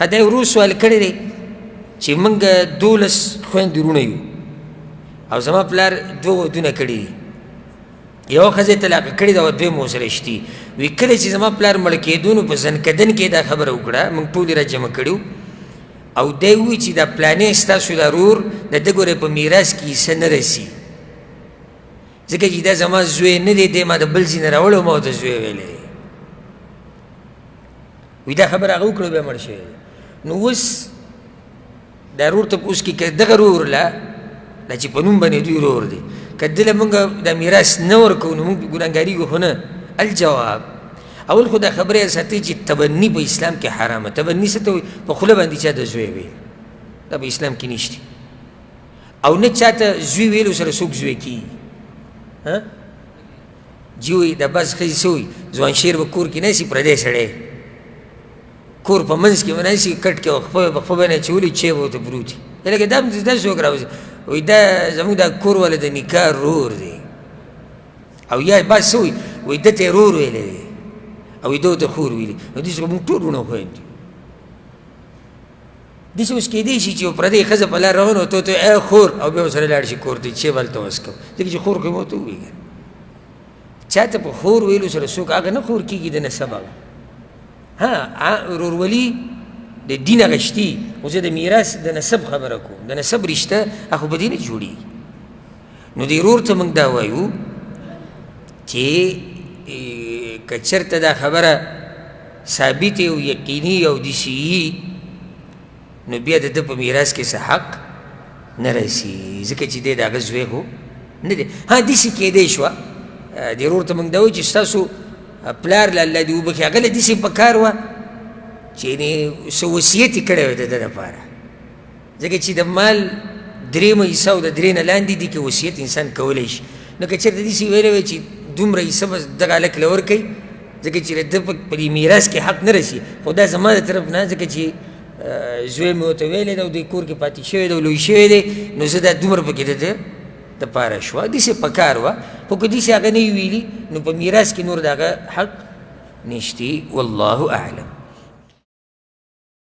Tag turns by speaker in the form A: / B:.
A: دا ورو سوال کړی دی چې موږ 12 خویندې وروڼه یو او زما پلار 2 ودونه کړي دي یوه ښځه یې طلاقه کړې ده او دویم ورسره شتي وی کله چې زما پلار مړ کېدو نو په زنکدن کې دا خبره وکړه موږ ټول یې را جمع کړي او دی ووایي چې دا پلانې ستاسو دا رور د ده ګوره په میراث کې حصه نه رسي ځکه چې دا زما زوی نه دی دی ما د بل ځای نه راوړی او ما ورته زوی ویلی دی وی دا خبره هغه وکړه بیا مړ شوی نو اوس دا رور تپوس کې که دغه رور له دا چې په نوم باندې دوی رور دی که دله موږ دا میراث نه ورکوو نو موږ ګناهګارېږو خو نه الجواب اول خو دا خبره یې ساتئ چې تبني په اسلام کې حرامه تبني څه ته وایي په خوله باندې چا د زوی ویل دا په اسلام کې نشته او نه چاته زوی ویلو سره څوک زوی کېږي جی وایي دا بعض ښځې څه وایي ځوان شیر به کور کې ناست وي پردی سړی کور په منځ کې به ناست وي کټ کې به خپه باندې اچولي چای به ورته پروت وي لکه دا څوک راوځي وایي دا زموږ دا کور والا د نکاح رور دی او یا بعض څه وایي وایي ده ته یې رور ویلی دی او ده ورته خور ویلي نو داسې خو موږ ټول وروڼه خویندې داسې اوس کېدی شي چې یو پردۍ ښځه په لار روانه ته ورته ای خور او بیا ورسره لاړ شي کور ته چې به هلته وڅکو ځکه چې خور خو یې ما ورته ووایي که چاته په خور ویلو سره څوک هغه نه خور کېږي د نسب هغه ورورولي د دین هغه شتي خو زه د میراث د نسب خبره کوم د نسب رشته هغه خو په دې نه جوړېږي نو دې ورور ته موږ دا وایو چې که چېرته دا خبره ثابت او یقیني او داسې وي نو بیا د ده په میراث کې څه حق نه رسي ځکه چې دی د هغه زوی خو نه دی داسې کېدی شوه دې ورور ته موږ دا وایو چې ستاسو پلار له الله دې وبخي هغه له داسې په کار وه چې یعنې څه وصیت یې کړی و د ده دپاره ځکه چې د مال درېیمه حصه او د درې نه لاندې دي که وصیت انسان کولی شي نو که چېرته داسې ویلی وی چې دومره حصه به دغه هلک له ورکوي ځکه چې د ده په دې میراث کې حق نه رسي خو دا زما د طرف نه ځکه چې زوی مې ورته ویلی ده او دوی کور کې پاتې شوی ده او لوی شوی دی نو زه دا دومره پکې د ده دپاره شوه داسې په کار وه خو که داسې هغه نه وي ویلي نو په میراث کې نور د هغه حق نشتی والله اعلم